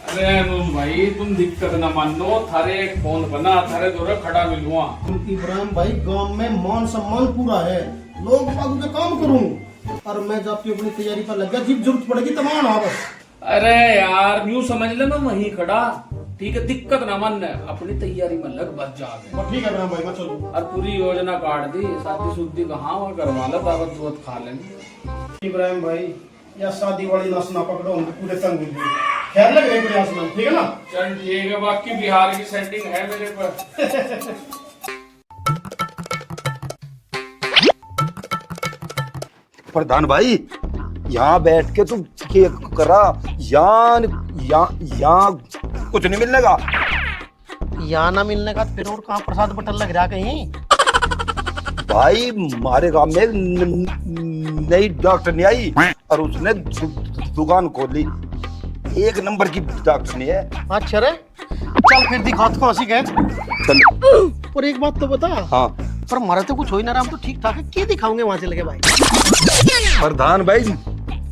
अरे अनुज भाई तुम दिक्कत न मानो, थारे एक फोन बना, थारे दोरे खड़ा मिलूंगा। इब्राहिम भाई गांव में मान सम्मान पूरा है, लोग बाबू के काम करूं और मैं जब की अपनी तैयारी पर लग गया, जब जरूरत पड़ेगी तब आना बस। अरे यार न्यू समझ ले, मैं वहीं खड़ा, ठीक है, दिक्कत ना मन, अपनी तैयारी में लग बस जागे। ठीक है इब्राहिम भाई मैं चलूं। और पूरी योजना काट दी, शादी शुद्धि कहाँ वहाँ करवा लो, दावत दुवत खा लेंगे। इब्राहिम भाई या शादी वाली नस ना पकड़ो, हम पूरे तंग हुए, खैर लग रहे प्रयास में, ठीक है ना। चल ठीक है, बाकी बिहार की सेटिंग है मेरे पर। प्रधान भाई यहाँ बैठ के तुम क्या करा, यहाँ कुछ नहीं मिलने का। यहाँ ना मिलने का फिर और कहाँ प्रसाद बटन लग रहा कहीं। भाई हमारे गांव में नई डॉक्टर नहीं आई और उसने दुकान खोल ली, एक नंबर की डॉक्टर नहीं है। अच्छा रे, चल फिर दिखा तो कौन सी गए। चल और एक बात तो बता। हाँ पर हमारा तो कुछ हो ही ना रहा, हम तो ठीक ठाक है, क्या दिखाओगे वहां चल के भाई। प्रधान भाई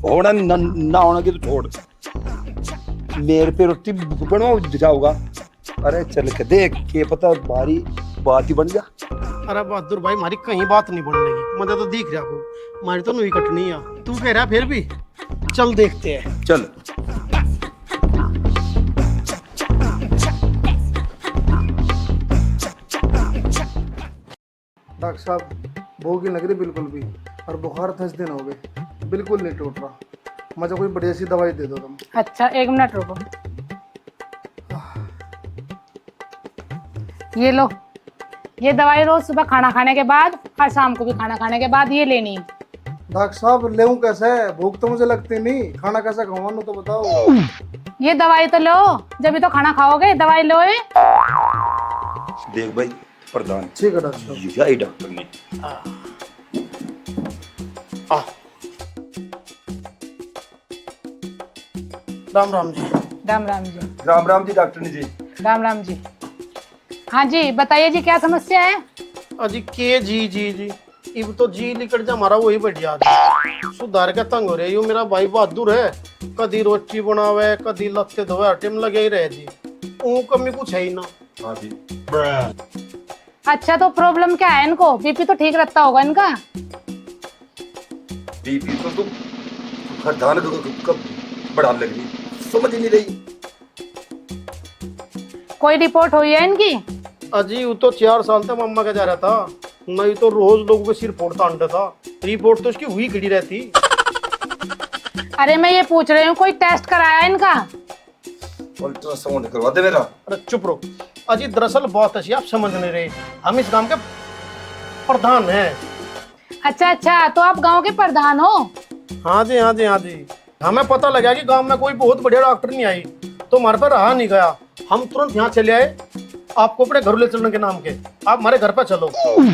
होना ना होना की तो छोड़, मेरे पे रोटी बनवा जाऊंगा। अरे चल के देख के पता भारी बात ही बन जा। अरे बहादुर भाई हमारी कहीं बात नहीं बढ़ने मुझे तो दिख रहा को, हमारी तो नहीं कटनी है, तू कह रहा फिर भी चल देखते हैं। चल डॉक्टर साहब भूख ही लग रही बिल्कुल भी, और बुखार 10 दिन हो गए, बिल्कुल नहीं टूट रहा, मुझे कोई बढ़िया सी दवाई दे दो तुम। अच्छा 1 मिनट रुको, ये लो, ये दवाई रोज सुबह खाना खाने के बाद और शाम को भी खाना खाने के बाद ये लेनी है। डॉक्टर साहब लेऊं कैसे, भूख तो मुझे लगती नहीं, खाना कैसे खाऊं तो बताओ। ये दवाई तो लो, जब भी तो खाना खाओगे दवाई लो। देख भाई प्रधान, ठीक है डॉक्टर साहब। यही डॉक्टर ने राम राम जी। राम राम जी। राम राम जी डॉक्टर ने जी। राम राम जी। हाँ जी बताइए जी, क्या समस्या है। अजी के जी जी जी इब तो जी लिकट जा हमारा वही बढ़िया जी। सुधार के तंग हो रहे, यो मेरा भाई बहादुर है, कदी रोटी बनावे कदी लत्ते धोवे, हटिम लगे ही रहे जी, ऊ कमी कुछ है ही ना। हाँ जी। अच्छा तो प्रॉब्लम क्या है इनको, बीपी तो ठीक रहता होगा इनका। बीपी तो तुम प्रधान कब बढ़ा लग रही, समझ ही नहीं रही। कोई रिपोर्ट हुई है इनकी। अजी वो तो 4 साल तक मम्मा का जा रहा था, नहीं तो रोज लोगों के सिर फोड़ता अंडा था, रिपोर्ट तो उसकी हुई खड़ी रहती। अरे मैं ये पूछ रही हूँ कोई टेस्ट कराया इनका। अल्ट्रासाउंड करवा दे मेरा। अरे चुप रहो अजी, दरअसल बहुत अच्छी आप समझ नहीं रहे, हम इस गांव के प्रधान हैं। अच्छा अच्छा, तो आप गांव के प्रधान हो। हाँ जी हाँ जी हाँ जी, हमें पता लगा कि गांव में कोई बहुत बढ़िया डॉक्टर नहीं आई, तो हमारे पर रहा नहीं गया, हम तुरंत यहाँ चले आए, आपको अपने घर ले चलने के नाम के, आप हमारे घर पर चलो।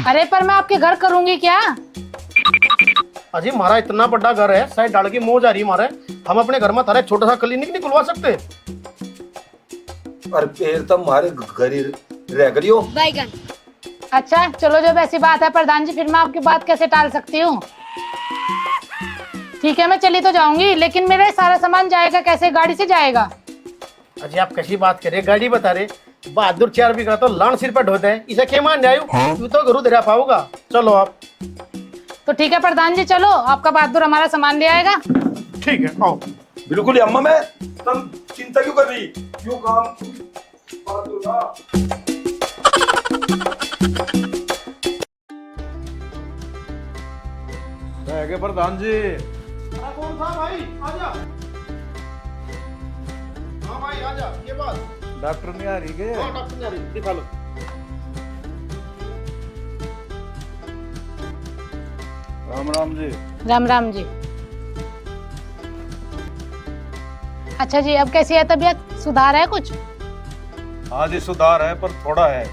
अरे पर मैं आपके घर करूंगी क्या। अजी हमारा इतना बड़ा घर है, शायद डाल की मौज आ रही हमारे, हम अपने घर में तारा छोटा सा क्लिनिक नहीं खुलवा सकते। और फिर तो हमारे घर ही रह गई हो। अच्छा चलो जब ऐसी बात है प्रधान जी, फिर मैं आपकी बात कैसे टाल सकती हूँ। ठीक है मैं चली तो जाऊंगी, लेकिन मेरा सारा सामान जाएगा कैसे, गाड़ी से जाएगा। अजी आप कैसी बात कर रहे, गाड़ी बता रहे, बहादुर 4 बीघा तो लान सिर पर ढोते हैं, इसे क्या मान आयु, तू तो घरू दे पाओगा, चलो आप। तो ठीक है प्रधान जी चलो, आपका बहादुर हमारा सामान ले आएगा। ठीक है आओ। बिल्कुल अम्मा, मैं तुम चिंता क्यों कर रही, क्यों काम बहादुर का। है प्रधान जी। कौन था भाई, आजा। हाँ भाई आजा, ये बात। डॉक्टर नहीं आ रही के? हाँ डॉक्टर नहीं आ रही, दिखा लो। राम राम जी। राम राम जी। अच्छा जी अब कैसी है तबीयत, सुधार है कुछ। हाँ जी सुधार है पर थोड़ा है।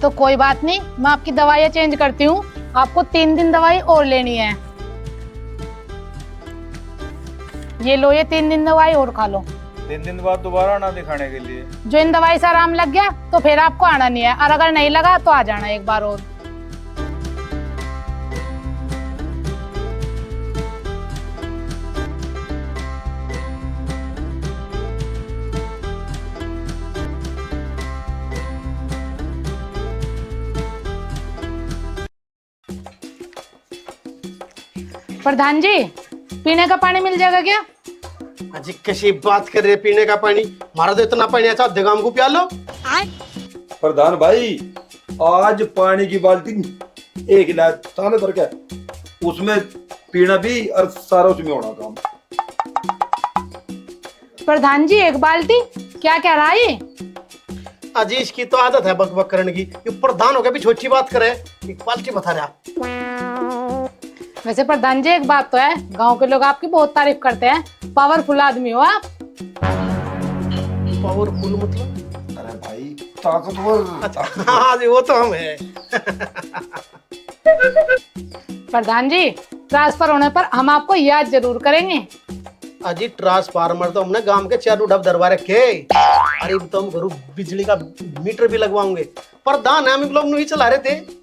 तो कोई बात नहीं, मैं आपकी दवाइयाँ चेंज करती हूँ, आपको 3 दिन दवाई और लेनी है। ये लो, ये 3 दिन दवाई और खा लो। 3 दिन बाद दोबारा आना दिखाने के लिए? जो इन दवाई से आराम लग गया तो फिर आपको आना नहीं है, और अगर नहीं लगा तो आ जाना एक बार और। प्रधान जी, पीने का पानी मिल जाएगा क्या? अजी कैसी बात कर रहे हैं पीने का पानी? मारा तो इतना पानी अच्छा देगाम को प्यालो। प्रधान भाई, आज पानी की बाल्टी 1 गिलास सामने भर के, उसमें पीना भी और सारा उसमें होना काम। प्रधान जी, 1 बाल्टी क्या कह रहा है ये? अजी इसकी तो आदत है बक बक करने की। ये प्रधान हो गया भी छोटी बात करे, एक बाल्टी बता रहा। वैसे प्रधान जी, एक बात तो है, गांव के लोग आपकी बहुत तारीफ करते हैं, पावरफुल आदमी हो आप। पावरफुल मतलब? अरे भाई ताकतवर। अच्छा हाँ जी, वो तो हम है। प्रधान जी, ट्रांसफर होने पर हम आपको याद जरूर करेंगे। अजी ट्रांसफार्मर तो हमने गांव के चारों ढब दरबार रखे। अरे अब तो हम घरों बिजली का मीटर भी लगवाओगे। प्रधान है, हम लोग नहीं चला रहे थे।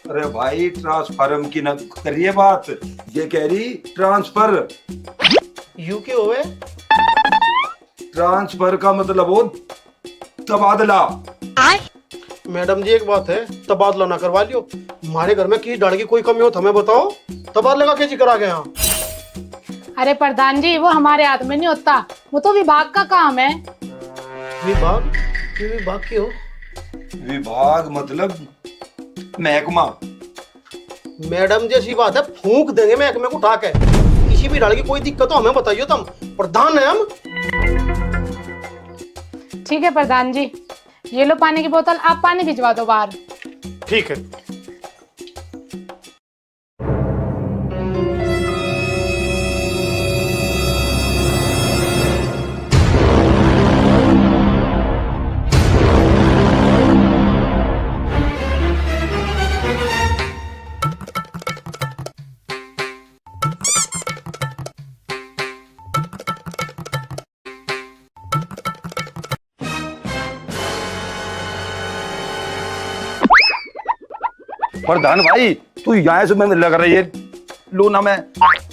अरे भाई ट्रांसफार्म की न करिए बात, ये कह रही ट्रांसफर। यू के होवे? ट्रांसफर का मतलब हो तबादला। मैडम जी एक बात है, तबादला ना करवा लियो। हमारे घर में किसी डर की कोई कमी हो तो हमें बताओ, तबादले का कैसे करा गया यहाँ? अरे प्रधान जी, वो हमारे हाथ में नहीं होता, वो तो विभाग का काम है। विभाग? विभाग की हो? विभाग मतलब महकमा। मैडम जैसी बात है, फूंक देंगे महकमे को उठा के। किसी भी डर की कोई दिक्कत हो हमें बताइए, तुम प्रधान है हम। ठीक है प्रधान जी, ये लो पानी की बोतल, आप पानी भिजवा दो बाहर। ठीक है। प्रधान भाई, तू यहाँ से मैं लग रही है लूना में,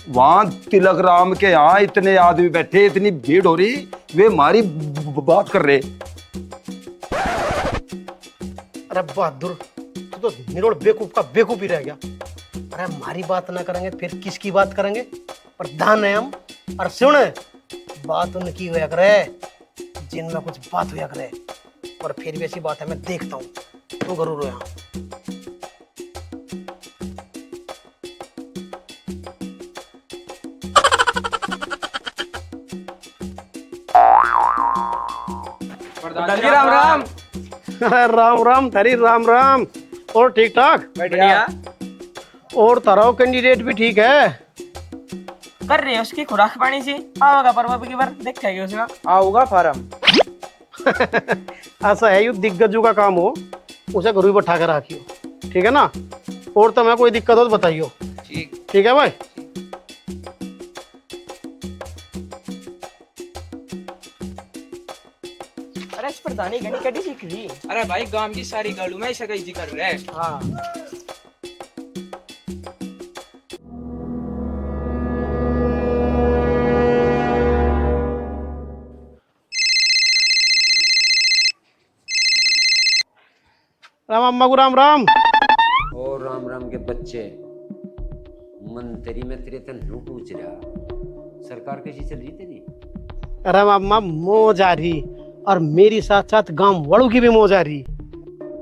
वहां तिलक राम के यहाँ इतने आदमी बैठे, इतनी भीड़ हो रही, वे हमारी बात कर रहे। अरे बहादुर, तू तो निरोड़ बेवकूफ का बेवकूफ ही रह गया। अरे हमारी बात ना करेंगे फिर किसकी बात करेंगे? प्रधान है हम। और सुन, बात उनकी होया करे जिनमें कुछ बात होया करे, और फिर भी ऐसी बात है मैं देखता हूँ, तू जरूर हो यहाँ। प्रधान जी राम राम। राम राम थारी, राम राम। और ठीक ठाक? बढ़िया। और ताराओ कैंडिडेट भी ठीक है? कर रहे हैं उसकी खुराक पानी से आवागा पर की बार देखेगी उसका आऊगा फार्म। ऐसा है, यू दिग्गजों का काम हो, उसे घर ही बैठा कर रखियो, ठीक है ना? और तुम्हें कोई दिक्कत हो तो बताइयो। ठीक है भाई। अरे इस प्रधानी घनी कटी सीख रही। अरे भाई गांव की सारी गाड़ू में ऐसा कैसी कर रहे हैं। हाँ राम अम्मा को राम राम। और राम राम के बच्चे, मंत्री में तेरे तन लू पूछ रहा, सरकार कैसी चल रही तेरी? अरे अम्मा मौज आ रही, और मेरी साथ साथ गांव वालों की भी मौज आ रही।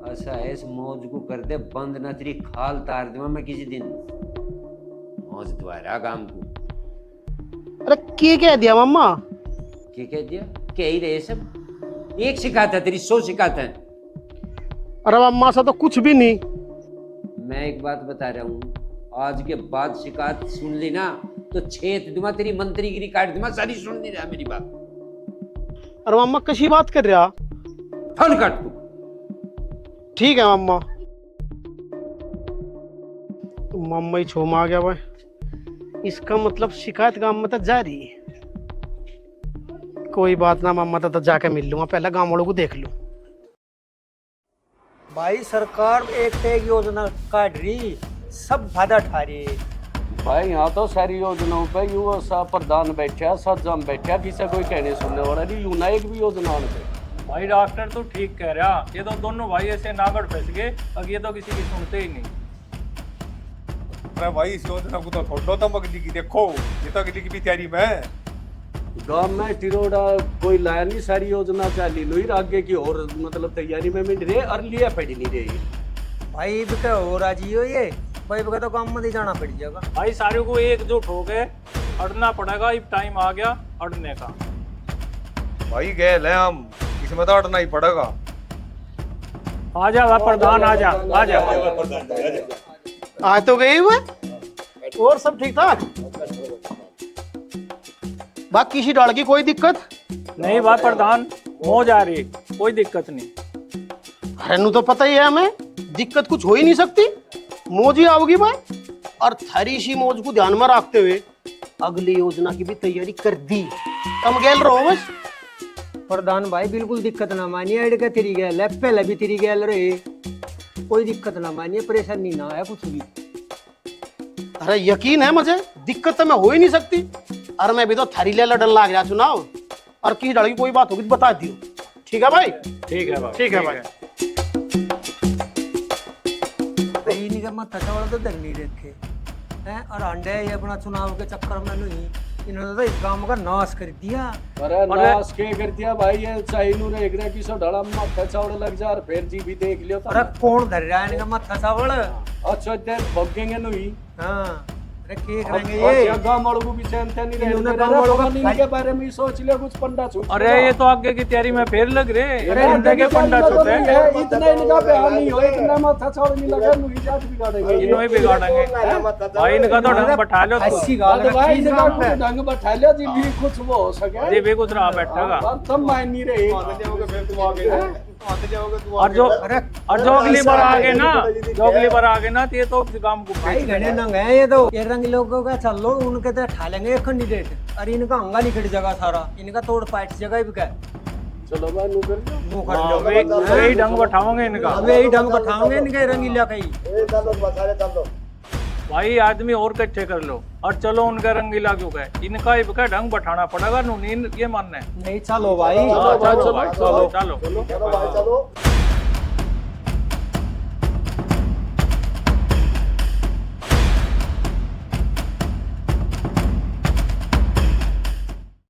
ऐसा है, इस मौज को कर दे बंद, ना तेरी खाल तार दूंगा मैं किसी दिन। मौज द्वारा काम को। अरे क्या कह दिया मम्मा? क्या कह दिया? क्या ही रहे सब, एक शिकायत है तेरी 100 शिकायत है। अरे अम्मा सा तो कुछ भी नहीं। मैं एक बात बता रहा हूँ, आज के बाद शिकायत सुन ली ना तो छेद दूंगा, तेरी मंत्रीगिरी काट दूंगा सारी। सुन नहीं रहा मेरी बात? अरे मम्मा कैसी बात कर रहा? फोन काट तू। ठीक है मम्मा। तो मम्मा ही छोम आ गया भाई, इसका मतलब शिकायत गांव में तो जारी है। कोई बात ना मम्मा, तो जाके मिल लूंगा, पहले गांव वालों को देख लूं। भाई सरकार एक टैग योजना काट रही, सब फायदा उठा रही। भाई यहाँ तो सारी योजनाओं पे युवा सा प्रधान बैठा, सज्जम बैठा, किसी कोई कहने सुनने वाला नहीं। यूना एक भी योजना पे। भाई डॉक्टर तो ठीक कह रहा, ये तो दोनों भाई ऐसे नागड़ फंस गए, अब ये तो किसी की सुनते ही नहीं। अरे भाई इस योजना को तो छोड़ो तुम अगली की देखो, ये तो अगली की भी तैयारी में है। गांव में टिरोड़ा कोई लाया नहीं, सारी योजना चाली लो आगे की और मतलब तैयारी में मिल रही और लिया पड़ी नहीं रही भाई इब का हो राजी हो ये भाई इब का तो काम में ही जाना पड़ जाएगा। भाई सारे को एकजुट हो गए, अड़ना पड़ेगा, अब टाइम आ गया अड़ने का। भाई गए ले हम, इसमें तो अड़ना ही पड़ेगा। आ जा प्रधान, आ जा आ जा। आ तो गई वह और सब ठीक ठाक। बाकी किसी डाल की कोई दिक्कत नहीं बात प्रधान, मौज आ रही, कोई दिक्कत नहीं। अरे नु तो पता ही है हमें, दिक्कत कुछ हो ही नहीं सकती, मौज ही आओगी भाई। और थारी सी मौज को ध्यान में रखते हुए अगली योजना की भी तैयारी कर दी। कम गेल रहो बस। प्रधान भाई बिल्कुल दिक्कत ना मानिए, एड का तेरी गैल है, पहले भी तेरी गैल रहे, कोई दिक्कत ना मानिए, परेशानी ना है कुछ भी। अरे यकीन है मुझे, दिक्कत तो मैं हो ही नहीं सकती। और मैं भी तो थारी ले लड़न लाग रहा चुनाव, और किसी डाल की कोई बात होगी तो बता दियो। ठीक है भाई? ठीक है भाई, ठीक है भाई। भाई इनका माथा चावल तो धरनी रखे हैं, और अंडे ये अपना चुनाव के चक्कर में नहीं, इन्होंने तो इस काम का नाश कर दिया। अरे नाश के कर दिया भाई, ये चाइनू रे एकरा की सो ढड़ा माथा चावड़ लग जा और फिर जी भी देख लियो। अरे कौन धर रहा है इनका माथा चावल? अच्छा ते भगेंगे नहीं। हाँ अरे के करेंगे ये ये? गांव वालों को भी चैनते नहीं रहे, इन्होंने मेरे गांव वालों का भगवान के बारे में सोच लिया कुछ पंडा छूट। अरे ये तो आगे की तैयारी में फिर लग रहे। अरे इनके के पंडा छूटे हैं, इतना इनका बयान नहीं हो, इतना माथा चावड़ नहीं लगा, मुझे जात बिगाड़ेंगे। इन्हों ही बिगाड़ेंगे भाई, इनका तो ढंग बैठा लो। ऐसी गाल तो भाई रखी इनका काम कुछ पे। ढंग बैठा लिया जी, भी कुछ वो हो सके जी भी कुछ रहा बैठेगा। तुम मान नहीं रहे। और जो अगली बार आगे ना, जो अगली बार आगे ना, तो ये तो काम को भाई घने नंग है ये तो, ये रंग लोगों का चल लो, उनके तो ठा लेंगे एक कैंडिडेट। अरे इनका अंगा निकट जगह सारा, इनका तोड़ पाइट जगह भी क्या चलो भाई नु कर दो। मुंह कर लो। वही ढंग बैठाओगे इनका। अब यही ढंग बैठाओगे इनके रंगीला कहीं। भाई आदमी और इकट्ठे कर लो और चलो उनका रंगीला क्यों गए, इनका ही ढंग बैठाना पड़ेगा। ये मानना है नहीं चलो भाई, चलो चलो चलो। चलो भाई चलो।